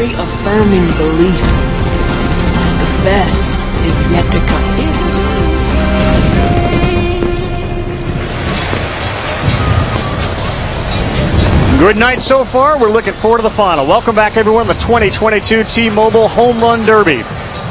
very affirming belief that the best is yet to come. Good night so far. We're looking forward to the final. Welcome back, everyone, to the 2022 T-Mobile Home Run Derby.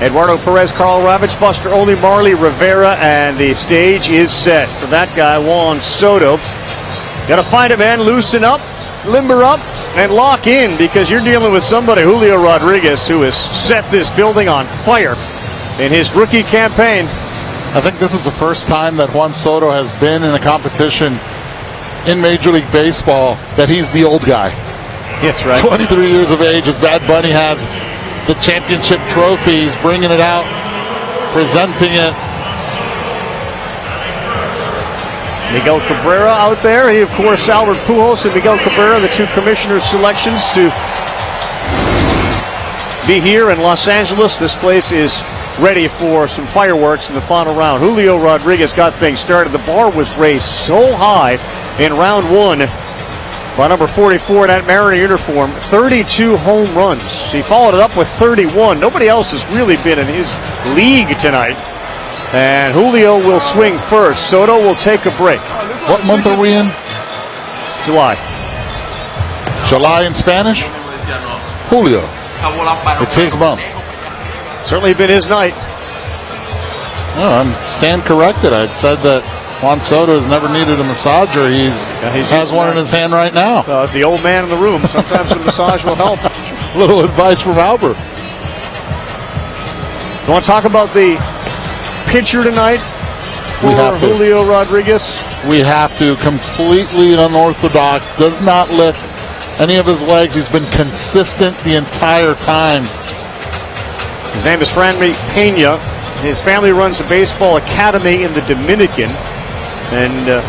Eduardo Perez, Carl Ravitch, Buster Olney, Marley Rivera, and the stage is set for that guy, Juan Soto. Got to find it, man. Loosen up, limber up, and lock in, because you're dealing with somebody, Julio Rodriguez, who has set this building on fire in his rookie campaign. I think this is the first time that Juan Soto has been in a competition in Major League Baseball that he's the old guy. That's right. 23 years of age, as Bad Bunny has the championship trophies, bringing it out, presenting it. Miguel Cabrera out there. He, of course, Albert Pujols and Miguel Cabrera, the two commissioners' selections to be here in Los Angeles. This place is ready for some fireworks in the final round. Julio Rodriguez got things started. The bar was raised so high in round one by number 44 in that Mariner uniform. 32 home runs. He followed it up with 31. Nobody else has really been in his league tonight. And Julio will swing first. Soto will take a break. What month are we in? July. July in Spanish? Julio. It's his month. Certainly been his night. Oh, I'm stand corrected. I said that Juan Soto has never needed a massager. He has one in his hand right now. It's the old man in the room. Sometimes a massage will help. Little advice from Albert. You want to talk about the pitcher tonight for Julio Rodriguez? We have to. Completely unorthodox. Does not lift any of his legs. He's been consistent the entire time. His name is Franmy Pena. His family runs a baseball academy in the Dominican. And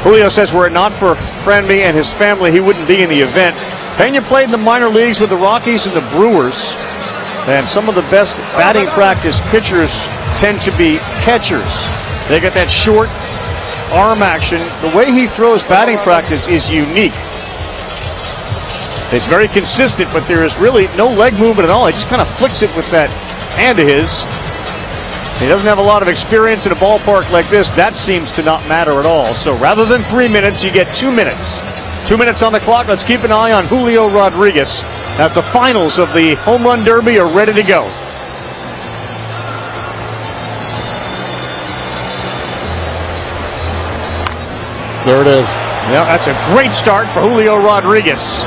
Julio says were it not for Franmy and his family, he wouldn't be in the event. Pena played in the minor leagues with the Rockies and the Brewers. And some of the best batting practice pitchers tend to be catchers. They got that short arm action. The way he throws batting practice is unique. It's very consistent, but there is really no leg movement at all. He just kind of flicks it with that hand of his. He doesn't have a lot of experience in a ballpark like this. That seems to not matter at all. So rather than 3 minutes, you get 2 minutes. 2 minutes on the clock. Let's keep an eye on Julio Rodriguez as the finals of the Home Run Derby are ready to go. There it is. Yeah, that's a great start for Julio Rodriguez.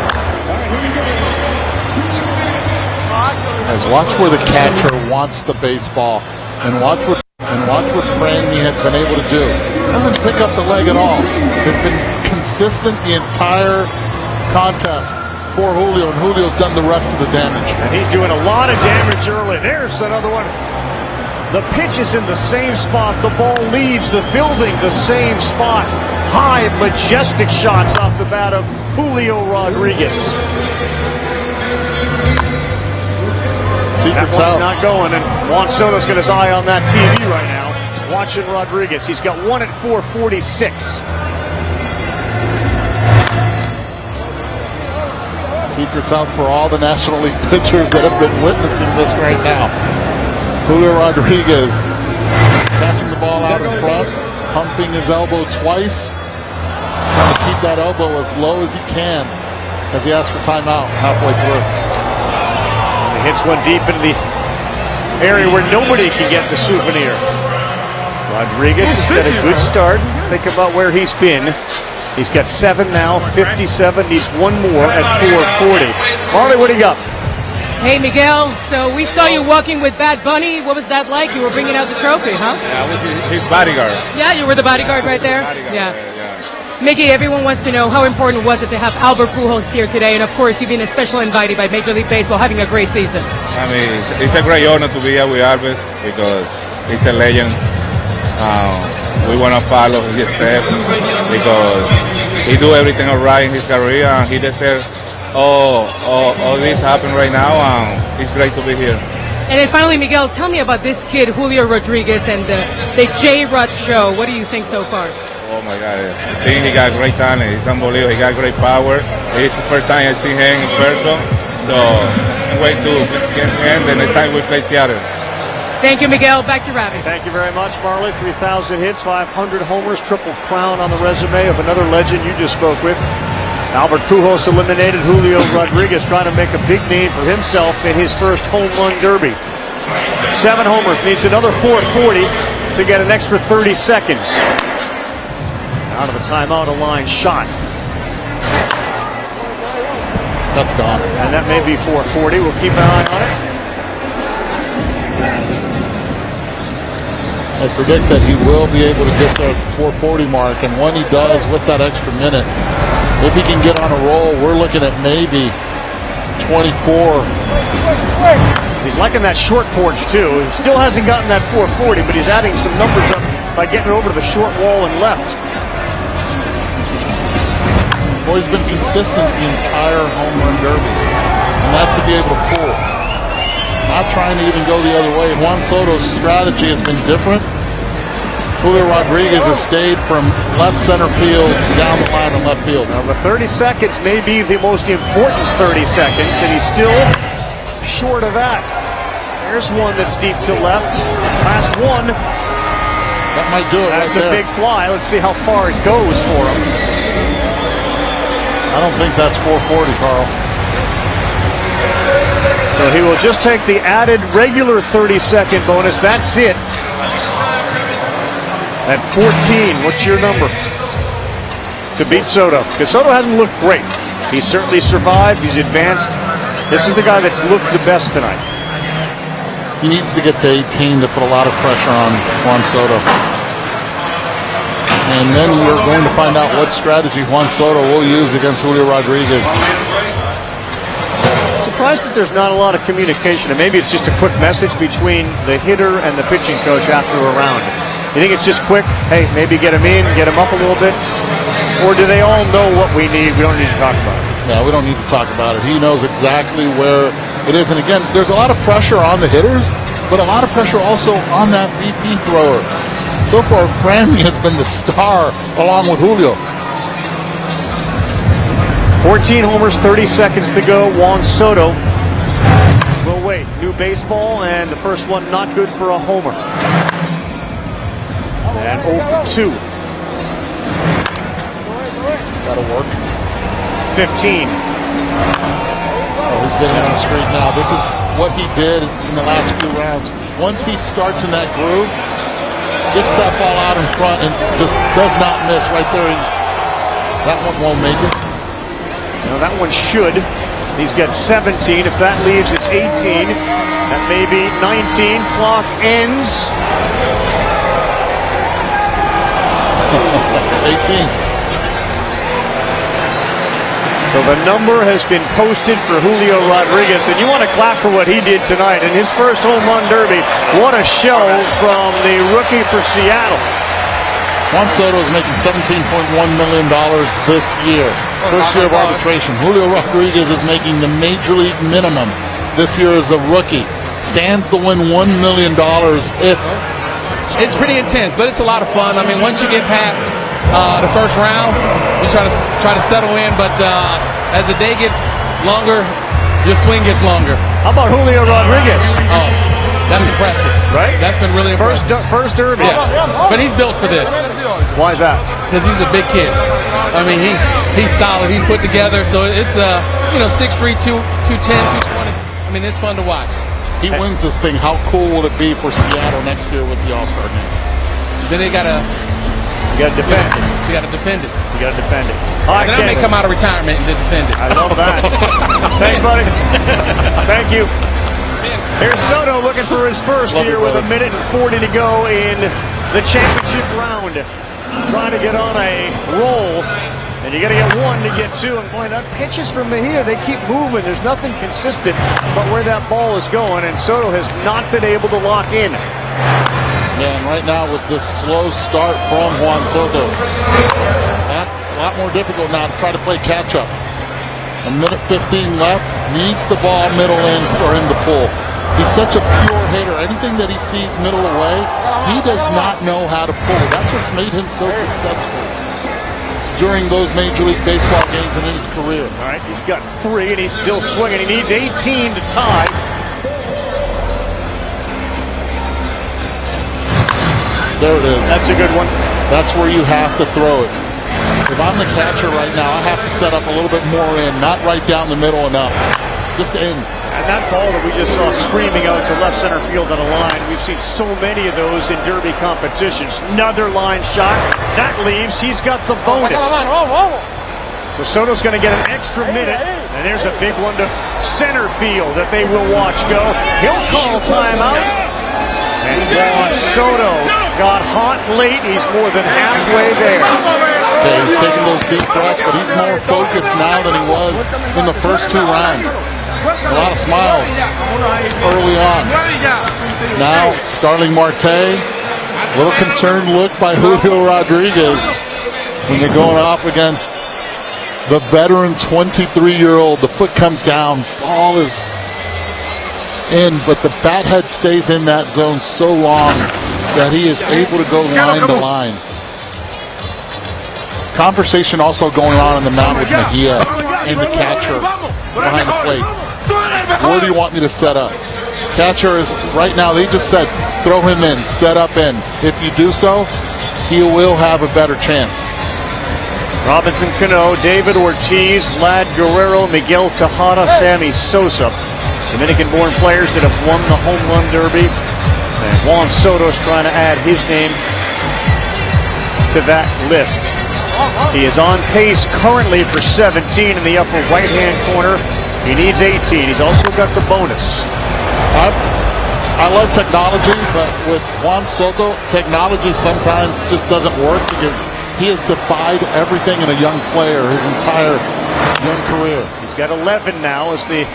Guys, watch where the catcher wants the baseball, and watch what Franmy has been able to do. Doesn't pick up the leg at all. Has been consistent the entire contest for Julio, and Julio's done the rest of the damage. And he's doing a lot of damage early. There's another one. The pitch is in the same spot. The ball leaves the building the same spot. High, majestic shots off the bat of Julio Rodriguez. That one's not going, and Juan Soto's got his eye on that TV right now, watching Rodriguez. He's got one at 446. Secrets out for all the National League pitchers that have been witnessing this right now. Julio Rodriguez catching the ball out in front, pumping his elbow twice, trying to keep that elbow as low as he can as he asks for timeout halfway through. He hits one deep into the area where nobody can get the souvenir. Rodriguez has got a good start. Think about where he's been. He's got 7 now, 57, needs one more at 440. Marley, what do you got? Hey, Miguel, so we saw you walking with Bad Bunny. What was that like? You were bringing out the trophy, huh? Yeah, I was his bodyguard. Yeah, you were the bodyguard right there? Yeah. Mickey, everyone wants to know how important was it to have Albert Pujols here today, and of course you've been a special invited by Major League Baseball, having a great season. I mean, it's a great honor to be here with Albert because he's a legend. We want to follow his steps because he do everything all right in his career, and he deserves all this happen right now, and it's great to be here. And then finally, Miguel, tell me about this kid, Julio Rodriguez, and the J-Rod show. What do you think so far? Oh my God, I think he got great talent. He's unbelievable. He got great power. It's the first time I see him in person. So wait to get in the next time we play Seattle. Thank you, Miguel. Back to Ravi. Thank you very much, Marley. 3,000 hits, 500 homers, triple crown on the resume of another legend you just spoke with. Albert Pujols eliminated. Julio Rodriguez trying to make a big name for himself in his first home run derby. 7 homers, needs another 440 to get an extra 30 seconds. Out of the timeout, a line shot. That's gone. And that may be 440. We'll keep an eye on it. I predict that he will be able to get the 440 mark, and when he does with that extra minute, if he can get on a roll, we're looking at maybe 24. He's liking that short porch too. He still hasn't gotten that 440, but he's adding some numbers up by getting over to the short wall and left. Well, he's been consistent the entire home run derby, and that's to be able to pull. Not trying to even go the other way. Juan Soto's strategy has been different. Julio Rodriguez has stayed from left center field to down the line in left field. Now the 30 seconds may be the most important 30 seconds, and he's still short of that. There's one that's deep to left. Last one. That might do it right That's a there. big fly. Let's see how far it goes for him. I don't think that's 440, Carl. So he will just take the added regular 30-second bonus. That's it. At 14, what's your number to beat Soto? Because Soto hasn't looked great. He's certainly survived. He's advanced. This is the guy that's looked the best tonight. He needs to get to 18 to put a lot of pressure on Juan Soto. And then we're going to find out what strategy Juan Soto will use against Julio Rodriguez. Surprised that there's not a lot of communication, and maybe it's just a quick message between the hitter and the pitching coach after a round. You think it's just quick? Hey, maybe get him in, get him up a little bit? Or do they all know what we need? We don't need to talk about it. Yeah, we don't need to talk about it. He knows exactly where it is. And again, there's a lot of pressure on the hitters, but a lot of pressure also on that BP thrower. So far, Franny has been the star along with Julio. 14 homers, 30 seconds to go. Juan Soto will wait. New baseball, and the first one not good for a homer. And 0 for 2. That'll work. 15. Oh, he's getting on the street now. This is what he did in the last few rounds. Once he starts in that groove, gets that ball out in front and just does not miss right there. That one won't make it. Now that one should. He's got 17. If that leaves, it's 18. That may be 19. Clock ends. 18. So the number has been posted for Julio Rodriguez, and you want to clap for what he did tonight in his first home run derby. What a show from the rookie for Seattle. Juan Soto is making $17.1 million this year. First year of arbitration. Julio Rodriguez is making the major league minimum this year as a rookie. Stands to win $1 million if... It's pretty intense, but it's a lot of fun. I mean, once you get past the first round, you try to settle in, but as the day gets longer, your swing gets longer. How about Julio Rodriguez? Oh, that's impressive. Right? That's been really impressive. First derby. Yeah, but he's built for this. Why is that? Because he's a big kid. I mean, he's solid. He's put together. So it's 6'3", 210, 220. I mean, it's fun to watch. He wins this thing. How cool will it be for Seattle next year with the All-Star game? Then they gotta. You got to defend it. You gotta defend it. You got to defend it. All right, Then I may come out of retirement and defend it. I love that. Thanks, buddy. Thank you. Here's Soto looking for his first here with 1 minute and 40 to go in the championship round. Trying to get on a roll, and you got to get 1 to get 2. And boy, that pitches from here, they keep moving. There's nothing consistent about where that ball is going, and Soto has not been able to lock in. Yeah, and right now with this slow start from Juan Soto, that's a lot more difficult now to try to play catch-up. 1 minute 15 left, needs the ball middle in for him to pull. He's such a pure hitter. Anything that he sees middle away, he does not know how to pull. That's what's made him so successful. during those Major League Baseball games and in his career. All right, he's got 3 and he's still swinging. He needs 18 to tie. There it is. That's a good one. That's where you have to throw it. If I'm the catcher right now, I have to set up a little bit more in, not right down the middle enough. Just in. And that ball that we just saw screaming out to left center field on a line, we've seen so many of those in derby competitions. Another line shot. That leaves. He's got the bonus. So Soto's going to get an extra minute. And there's a big one to center field that they will watch go. He'll call timeout. And Juan Soto got hot late. He's more than halfway there. Okay, he's taking those deep breaths, but he's more focused now than he was in the first 2 rounds. A lot of smiles early on. Now, Starling Marte, a little concerned look by Julio Rodriguez when they're going off against the veteran 23-year-old. The foot comes down, ball is in, but the bat head stays in that zone so long that he is able to go line to line. Conversation also going on the mound with Mejia and the catcher behind the plate. Where do you want me to set up? Catcher is right now, they just said throw him in, set up in. If you do so, he will have a better chance. Robinson Cano, David Ortiz, Vlad Guerrero, Miguel Tejada, Sammy Sosa. Dominican-born players that have won the home run derby. And Juan Soto's trying to add his name to that list. He is on pace currently for 17 in the upper right-hand corner. He needs 18. He's also got the bonus. I love technology, but with Juan Soto, technology sometimes just doesn't work because he has defied everything in a young player his entire young career. He's got 11 now as the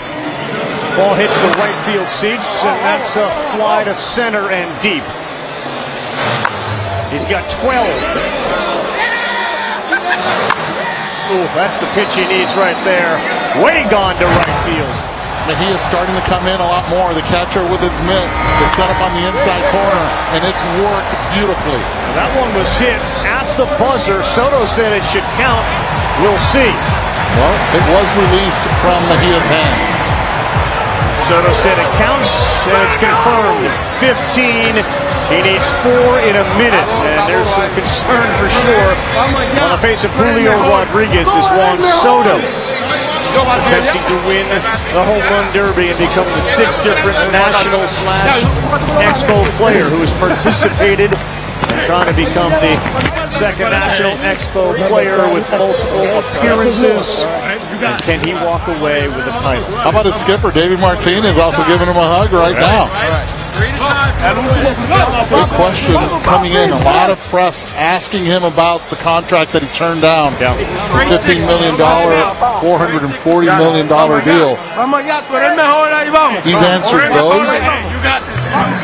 ball hits the right field seats, and that's a fly to center and deep. He's got 12. Ooh, that's the pitch he needs right there. Way gone to right field. Mejia is starting to come in a lot more. The catcher with his mitt is set up on the inside corner, and it's worked beautifully. That one was hit at the buzzer. Soto said it should count. We'll see. Well, it was released from Mejia's hand. Soto said it counts, and it's confirmed. 15. He needs 4 in a minute, and there's some concern for sure. On the face of Julio Rodriguez is Juan Soto, attempting to win the home run derby and become the 6th different national/expo player who has participated and trying to become the 2nd national expo player with multiple appearances. And can he walk away with a title? How about his skipper, David Martinez, also giving him a hug right now? Big question coming in. A lot of press asking him about the contract that he turned down. $15 million, $440 million deal. He's answered those.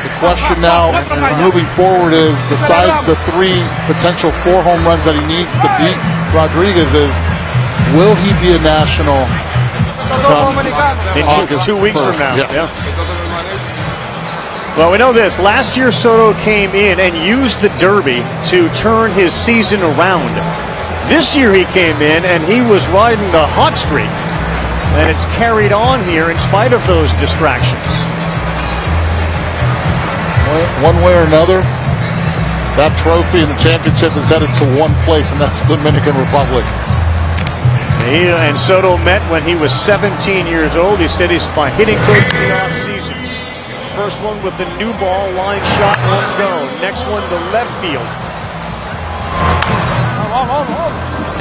The question now moving forward is, besides the 3 potential 4 home runs that he needs to beat Rodriguez, is will he be a national in August 2 weeks 1st? from now? Yes. Yeah. Well, we know this. Last year, Soto came in and used the Derby to turn his season around. This year, he came in and he was riding the hot streak. And it's carried on here in spite of those distractions. One way or another, that trophy and the championship is headed to one place, and that's the Dominican Republic. He and Soto met when he was 17 years old. He said he's my hitting coach in the off seasons. First one with the new ball, line shot, 1 go. Next one to left field.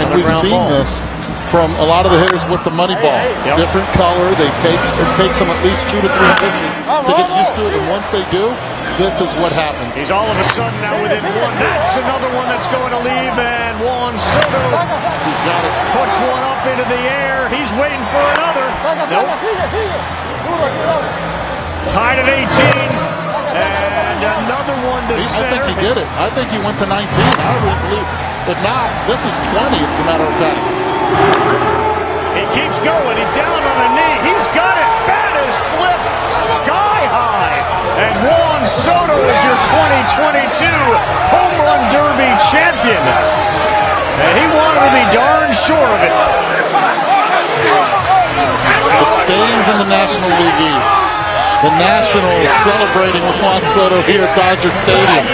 And we've seen this from a lot of the hitters with the money ball. Yep. Different color. It takes them at least 2 to 3 pitches to get used to it, and once they do, this is what happens. He's all of a sudden now within 1. That's another one that's going to leave, and Juan Soto He's got it. puts one up into the air. He's waiting for another. Nope. Tied at 18, and another one to I center. think he did it. I think he went to 19. I really believe. If not, this is 20, as a matter of fact. He keeps going. He's down on a knee. He's got it. Bat is flipped sky high. And Juan Soto is your 2022 Home Run Derby champion. And he wanted to be darn sure of it. It stays in the National League East. The Nationals celebrating with Juan Soto here at Dodger Stadium.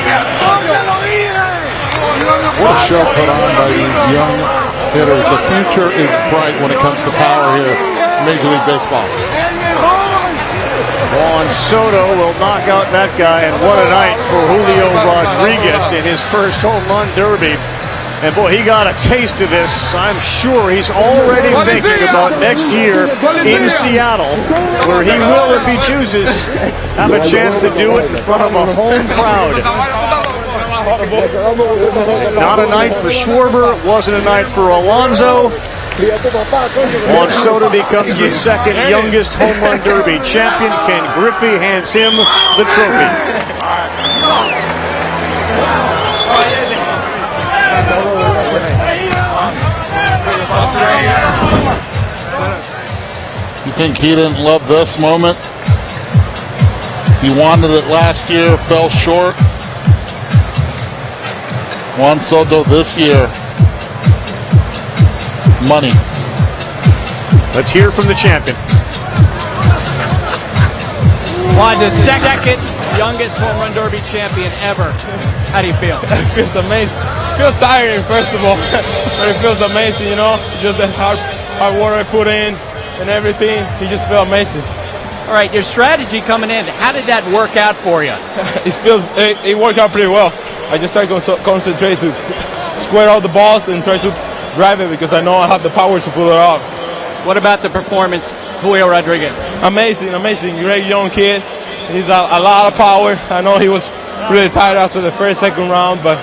What a show put on by these young hitters. The future is bright when it comes to power here in Major League Baseball. Juan Soto will knock out that guy, and what a night for Julio Rodriguez in his first home run derby. And boy, he got a taste of this. I'm sure he's already thinking about next year in Seattle, where he will, if he chooses, have a chance to do it in front of a home crowd. It's not a night for Schwarber. It wasn't a night for Alonso. Juan Soto becomes the second youngest home run derby champion. Ken Griffey hands him the trophy. You think he didn't love this moment? He wanted it last year, fell short. Juan Soto this year. Money. Let's hear from the champion. Juan, the second youngest home run derby champion ever. How do you feel? It feels amazing. It feels tiring, first of all, but it feels amazing, you know. Just the hard work I put in and everything. It just feels amazing. All right, your strategy coming in, how did that work out for you? It worked out pretty well. I just try to concentrate to square out the balls and try to drive it because I know I have the power to pull it off. What about the performance, Julio Rodriguez? Amazing, great young kid. He's a lot of power. I know he was really tired after the second round, but